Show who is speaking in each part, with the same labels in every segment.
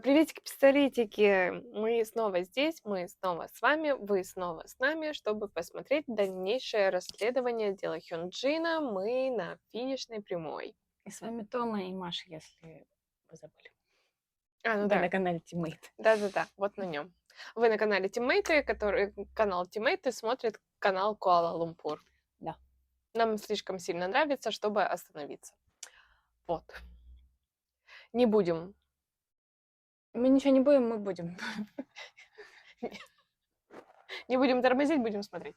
Speaker 1: Приветики, пистолетики! Мы снова здесь, мы снова с вами, вы снова с нами, чтобы посмотреть дальнейшее расследование дела Хёнджина. Мы на финишной прямой.
Speaker 2: И с вами Тома и Маша, если вы забыли.
Speaker 1: Ну
Speaker 2: Вы
Speaker 1: да,
Speaker 2: на канале Teammate.
Speaker 1: да-да-да, вот на нем. Вы на канале Тиммейты, который канал Тиммейты смотрит канал Куала-Лумпур.
Speaker 2: Да.
Speaker 1: Нам слишком сильно нравится, чтобы остановиться. Вот. Не будем.
Speaker 2: Мы ничего не будем, мы будем.
Speaker 1: Не будем тормозить, будем смотреть.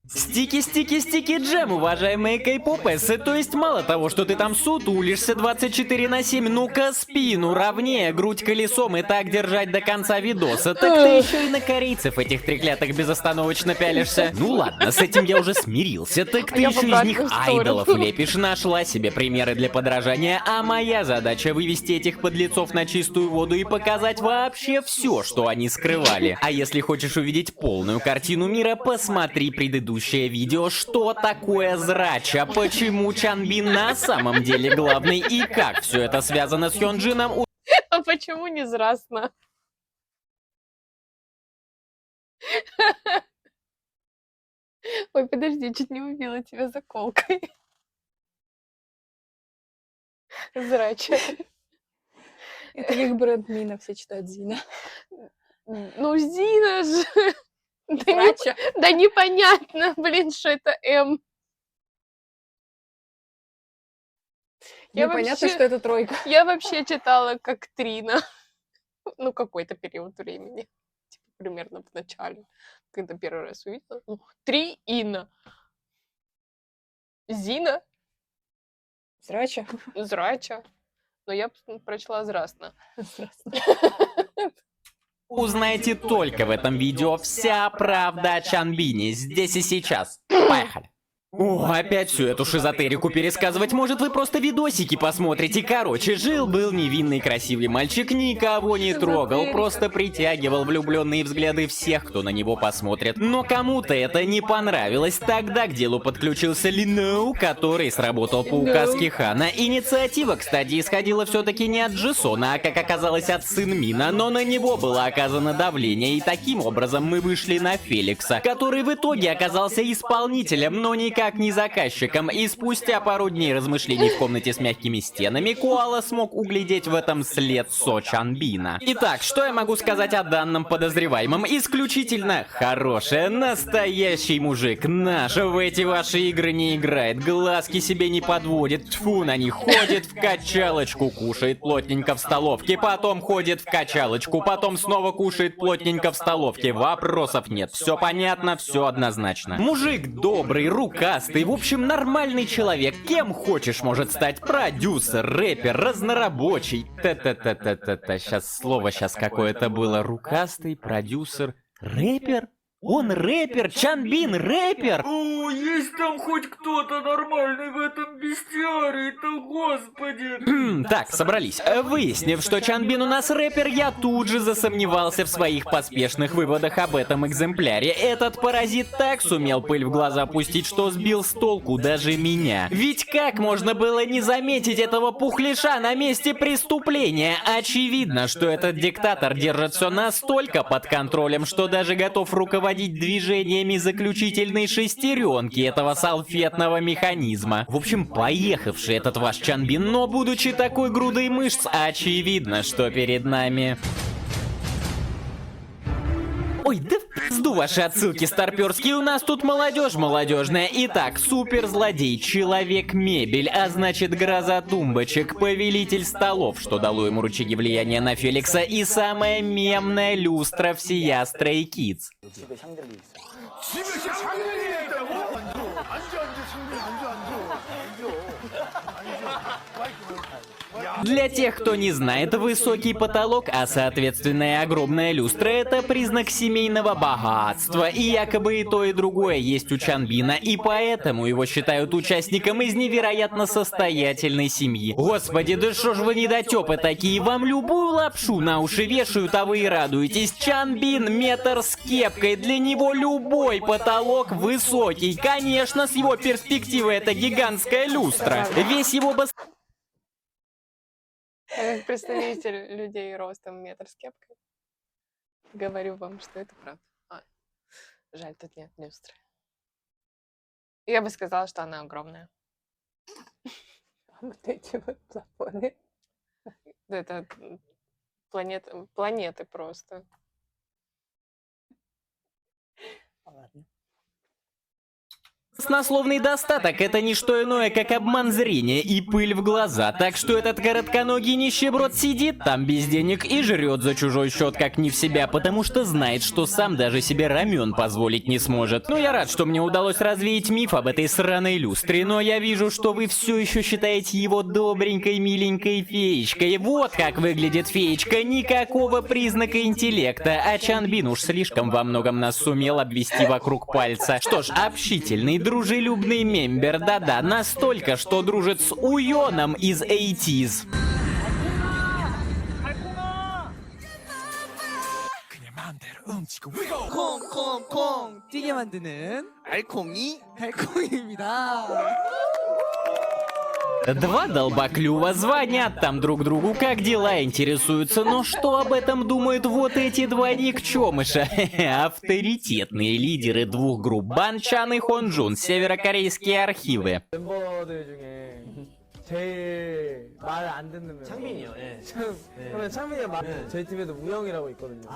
Speaker 3: Стики джем, уважаемые кей-попесы. То есть мало того, что ты там сутулишься 24/7, ну-ка спину ровнее, грудь колесом и так держать до конца видоса, так ты еще и на корейцев этих треклятых безостановочно пялишься. Ну ладно, с этим я уже смирился, так ты
Speaker 1: Я
Speaker 3: еще из
Speaker 1: в
Speaker 3: них
Speaker 1: обратную сторону.
Speaker 3: айдолов лепишь, нашла себе примеры для подражания, а моя задача вывести этих подлецов на чистую воду и показать вообще все, что они скрывали. А если хочешь увидеть полную картину мира, посмотри предыдущее видео «Что такое Зрача?», почему Чанбин на самом деле главный и как все это связано с Хёнджином.
Speaker 1: А почему не зрастно? Ой, подожди, чуть не убила тебя заколкой. Зрача.
Speaker 2: Это как бренд Мина, все читают Зина.
Speaker 1: Ну, Зина же.
Speaker 2: Зрача.
Speaker 1: Да непонятно, блин, что это М. Я
Speaker 2: Непонятно,
Speaker 1: вообще-
Speaker 2: что это тройка.
Speaker 1: Я вообще читала как Трина. Ну, какой-то период времени. Типа, примерно в начале. Когда первый раз увидела. Трина. Зина.
Speaker 2: Зрача.
Speaker 1: Зрача. Но я прочла зрастно.
Speaker 3: Узнаете только в этом видео вся правда о Чанбине здесь и сейчас. Поехали. О, опять всю эту шизотерику пересказывать, может, вы просто видосики посмотрите. Короче, жил-был невинный красивый мальчик, никого не трогал, просто притягивал влюбленные взгляды всех, кто на него посмотрит. Но кому-то это не понравилось. Тогда к делу подключился Линоу, который сработал по указке Хана. Инициатива, кстати, исходила все-таки не от Джисона, а, как оказалось, от Сынмина, но на него было оказано давление, и таким образом мы вышли на Феликса, который в итоге оказался исполнителем, но никак не заказчиком, и спустя пару дней размышлений в комнате с мягкими стенами, Коала смог углядеть в этом след Со Чанбина. Итак, что я могу сказать о данном подозреваемом? Исключительно хороший, настоящий мужик. Наш в эти ваши игры не играет, глазки себе не подводит, тьфу на них, ходит в качалочку, кушает плотненько в столовке, потом ходит в качалочку, потом снова кушает плотненько в столовке. Вопросов нет, все понятно, все однозначно. Мужик добрый, рукастый, в общем, нормальный человек. Кем хочешь может стать. Продюсер, рэпер, разнорабочий. Та-та-та-та-та-та. Сейчас какое-то было. Рукастый, продюсер, рэпер? Он рэпер, Чанбин рэпер!
Speaker 4: О, есть там хоть кто-то нормальный в этом бестиарии-то, господи!
Speaker 3: Так, собрались. Выяснив, что Чанбин у нас рэпер, я тут же засомневался в своих поспешных выводах об этом экземпляре. Этот паразит так сумел пыль в глаза пустить, что сбил с толку даже меня. Ведь как можно было не заметить этого пухляша на месте преступления? Очевидно, что этот диктатор держит все настолько под контролем, что даже готов руководить движениями заключительной шестеренки этого салфетного механизма. В общем, поехавший этот ваш Чанбин, но будучи такой грудой мышц, очевидно, что перед нами... Ой, да в пизду ваши отсылки старперские, у нас тут молодежь молодежная. Итак, суперзлодей, человек-мебель, а значит гроза тумбочек, повелитель столов, что дало ему рычаги влияния на Феликса, и самая мемная люстра всея Stray Kids.
Speaker 4: 집에 샹들리에 있다고? 앉아,
Speaker 3: Для тех, кто не знает, высокий потолок, а соответственно и огромная люстра — это признак семейного богатства. И якобы и то, и другое есть у Чанбина, и поэтому его считают участником из невероятно состоятельной семьи. Господи, да что ж вы недотёпы такие, вам любую лапшу на уши вешают, а вы и радуетесь. Чанбин метр с кепкой, для него любой потолок высокий. Конечно, с его перспективы это гигантская люстра. Весь его
Speaker 1: Как представитель людей ростом метр с кепкой, говорю вам, что это правда. Жаль, тут нет люстры. Я бы сказала, что она огромная.
Speaker 2: Вот эти вот плафоны.
Speaker 1: Это планеты просто.
Speaker 2: Ладно.
Speaker 3: Баснословный достаток — это не что иное, как обман зрения и пыль в глаза, так что этот коротконогий нищеброд сидит там без денег и жрет за чужой счет как не в себя, потому что знает, что сам даже себе рамен позволить не сможет. Но я рад, что мне удалось развеять миф об этой сраной люстре, но я вижу, что вы все еще считаете его добренькой, миленькой феечкой. Вот как выглядит феечка, никакого признака интеллекта, а Чанбин уж слишком во многом нас сумел обвести вокруг пальца. Что ж, общительный, дружелюбный мембер, да-да, настолько, что дружит с Уйоном из 80s.
Speaker 5: 콩콩콩 찌게 만드는 알콩입니다.
Speaker 3: Два долбоклюва звонят там друг другу, как дела интересуются, но что об этом думают вот эти два никчемыша? Авторитетные лидеры двух групп Банчан и Хонджун, северокорейские архивы.
Speaker 5: 멤버들 중에 제일 말 안 듣는 멤버. 창민이요. 예. 그러면 창민이 말 저희 팀에도 우영이라고 있거든요.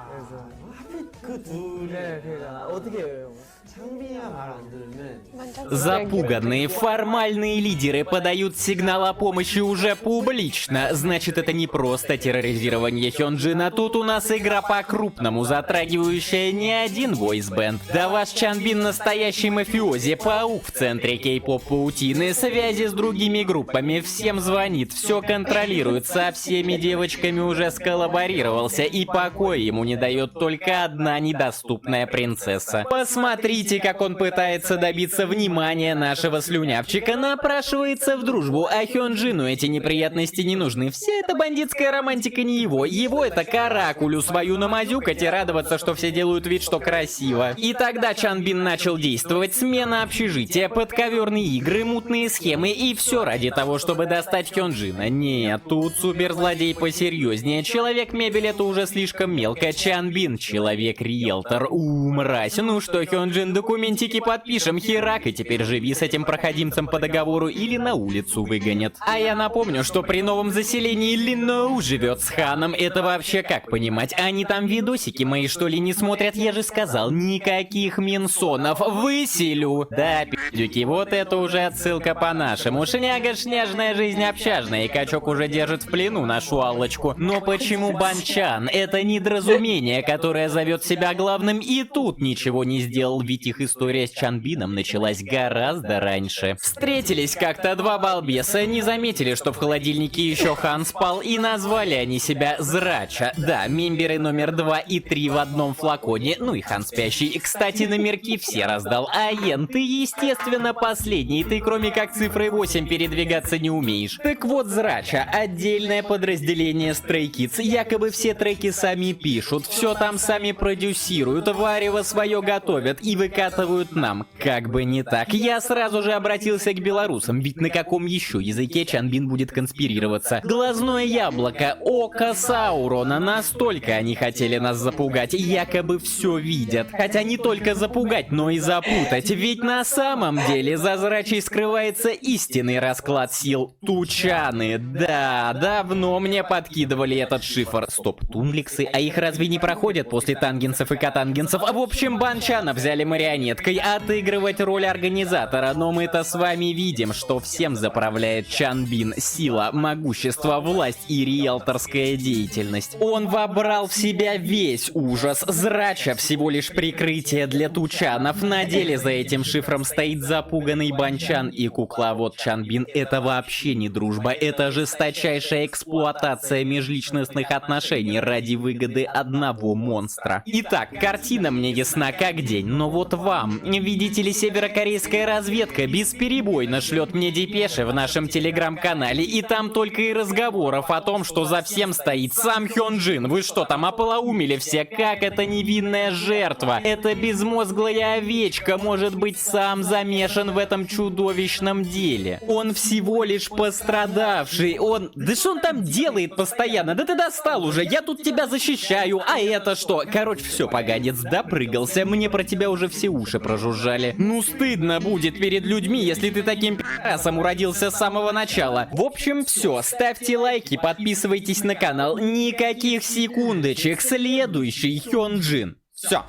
Speaker 5: 그래서 하필 그 둘이 그러니까 어떻게 해요? 창빈이가 말 안 들으면
Speaker 3: Запуганные формальные лидеры подают сигнал о помощи уже публично. Значит, это не просто терроризирование Хёнджина. Тут у нас игра по-крупному, затрагивающая не один войсбенд. Да ваш Чанбин настоящий мафиози, паук в центре кей-поп-паутины, связи с другими группами, всем звонит, все контролирует, со всеми девочками уже сколлаборировался, и покоя ему не дает только одна недоступная принцесса. Посмотрите, как он пытается добиться внимания нашего слюнявчика, напрашивается в дружбу, а Хёнджину эти неприятности не нужны. Вся эта бандитская романтика не его. Его это каракулю свою намазюкать и радоваться, что все делают вид, что красиво. И тогда Чанбин начал действовать. Смена общежития, подковерные игры, мутные схемы, и все ради того, чтобы достать Хёнджина. Нет, тут суперзлодей посерьезнее. Человек-мебель — это уже слишком мелко. Чанбин — человек-риэлтор. Мразь. Ну что, Хёнджин, документики подпишем, херак, и теперь живи с этим проходимцем по договору или на улицу выгонят. А я напомню, что при новом заселении Линоу живет с Ханом. Это вообще как понимать? Они там видосики мои что ли не смотрят? Я же сказал, никаких минсонов. Выселю. Да, пи***дюки, вот это уже отсылка по-нашему. Шняга-шняжная жизнь общажная, и качок уже держит в плену нашу Аллочку. Но почему Банчан? Это недоразумение, которое зовет себя главным, и тут ничего не сделал, ведь их история с Чанбином началась гораздо раньше. Встретились как-то два балбеса, не заметили, что в холодильнике еще Хан спал, и назвали они себя Зрача. Да, мемберы номер 2 и 3 в одном флаконе, ну и Хан спящий. И, кстати, номерки все раздал. А Йен, ты, естественно, последний, ты кроме как цифрой 8 передвигаться не умеешь. Так вот, Зрача, отдельное подразделение Stray Kids, якобы все треки сами пишут, все там сами продюсируют, варево свое готовят и выкатывают нам. Как бы не так. Я сразу же обратился к белорусам, ведь на каком еще языке Чанбин будет конспирироваться? Глазное яблоко, око Саурона, настолько они хотели нас запугать, якобы все видят. Хотя не только запугать, но и запутать, ведь на самом деле за Зрачей скрывается истинный расклад сил. Тучаны, да, давно мне подкидывали этот шифр. Стоп, тунликсы, а их разве не проходят после тангенсов и катангенсов? В общем, Банчана взяли марионеткой отыгрывать роль организатора, но мы-то с вами видим, что всем заправляет Чанбин. Сила, могущество, власть и риэлторская деятельность. Он вобрал в себя весь ужас. Зрача всего лишь прикрытие для тучанов. На деле за этим шифром стоит запуганный Банчан, и кукловод Чанбин — это вообще не дружба, это жесточайшая эксплуатация межличностных отношений ради выгоды одного монстра. Итак, картина мне ясна как день, но вот вам. Видите ли, северокорейская разведка бесперебойно шлет мне депеши в нашем телеграм-канале, и там только и разговоров о том, что за всем стоит сам Хёнджин. Вы что там, ополоумели все? Как это невинная жертва? Это безмозглая овечка, может быть, сам замешан в этом чудовищном деле. Он всего лишь пострадавший, он... Да что он там делает постоянно? Да ты достал уже, я тут тебя защищаю, а это что? Короче, все, поганец, допрыгался, мне про тебя уже все уши прожужжали. Ну, стыдно будет перед людьми, если ты таким пи***асом уродился с самого начала. В общем, все, ставьте лайки, подписывайтесь на канал, никаких секундочек, следующий Хёнджин. Все,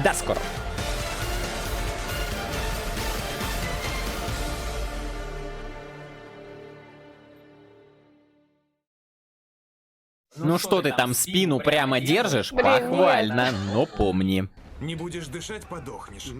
Speaker 3: до скорого. Ну что ты там спину прямо держишь?
Speaker 1: Блин,
Speaker 3: Похвально, но помни.
Speaker 6: Не будешь дышать, подохнешь.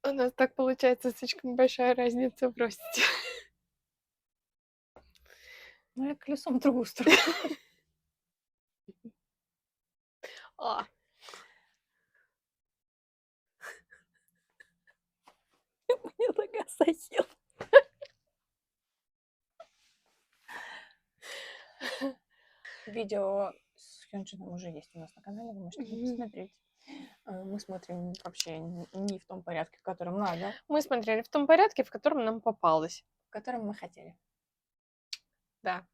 Speaker 1: У нас так получается слишком большая разница в росте.
Speaker 2: Ну, я колесом в другую сторону.
Speaker 1: А,
Speaker 2: Мне нога сосед. Видео с Хёнджином уже есть у нас на канале, вы можете посмотреть. Мы смотрим вообще не в том порядке, в котором надо,
Speaker 1: мы смотрели в том порядке, в котором нам попалось.
Speaker 2: в котором мы хотели.
Speaker 1: Да.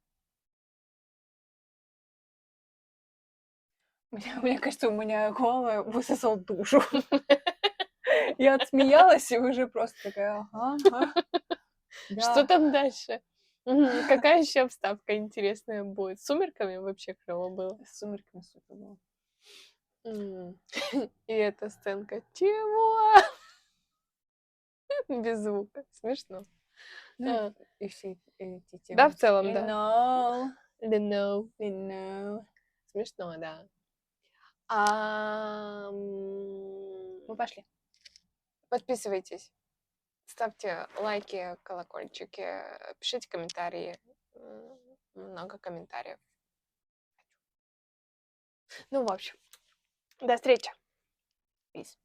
Speaker 2: Мне кажется, у меня голова высосал душу. Я отсмеялась и уже просто такая, ага.
Speaker 1: Что там дальше? Какая еще вставка интересная будет? С сумерками вообще клево было.
Speaker 2: С сумерками супер было.
Speaker 1: И эта сценка. Чего? Без звука. Смешно.
Speaker 2: Ну, и все эти темы.
Speaker 1: Да, в целом, да.
Speaker 2: No,
Speaker 1: No.
Speaker 2: no.
Speaker 1: Смешно, да.
Speaker 2: Мы пошли.
Speaker 1: Подписывайтесь. Ставьте лайки, колокольчики, пишите комментарии. Много комментариев. Ну, в общем, до встречи. Peace.